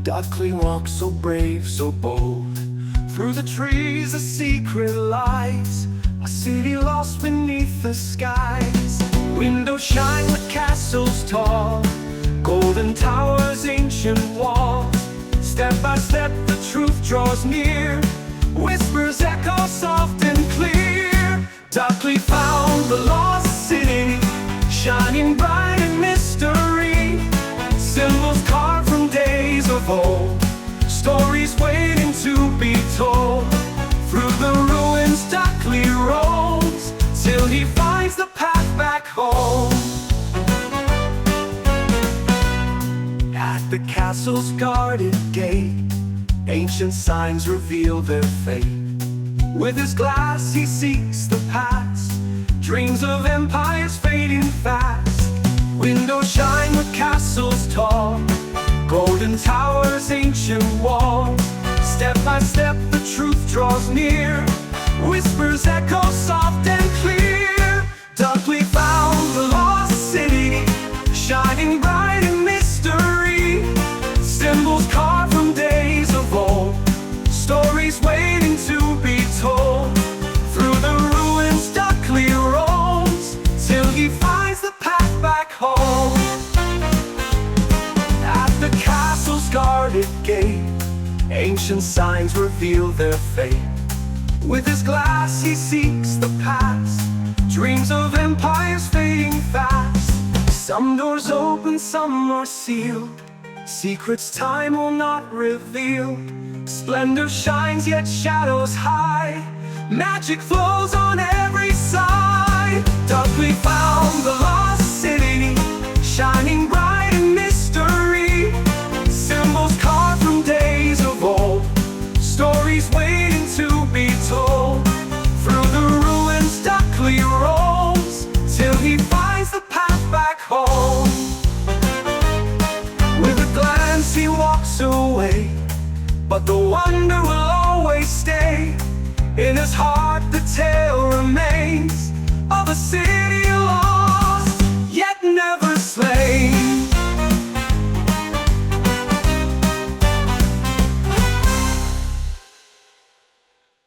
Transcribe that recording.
Duckling walks so brave, so bold. Through the trees a secret lies, a city lost beneath the skies. Windows shine with castles tall, golden towers, ancient walls. Step by step the truth draws near, whispers echo soft and clear. Duckling found the lost city, shining bright in mystery. Symbols carved from days of old, stories waiting to be told. Through the ruins Duckling roams, till he finds the path back home. At the castle's guarded gate, ancient signs reveal their fate. With his glass he seeks the past, dreams of empires fading fast. Windows shine with castles tall, golden towers, ancient walls. Step by step the truth draws near, whispers echo soft and clear. Duckling found the lost city, shining bright in mystery. Symbols carved from days of old, stories waiting to be told. Through the ruins Duckling roams, till he finds the path back home. At the castle's guarded gate, ancient signs reveal their fate. With his glass he seeks the past, dreams of empires fading fast. Some doors open, some are sealed, secrets time will not reveal. Splendor shines yet shadows hide, magic flows on every side. Duckling found the lost city, shining bright in mystery. Symbols carved from days of old, stories waiting to be told. Through the ruins Duckling roams, till he finds the path back home. With a glance he walks away, but the wonder will always stay in his heart.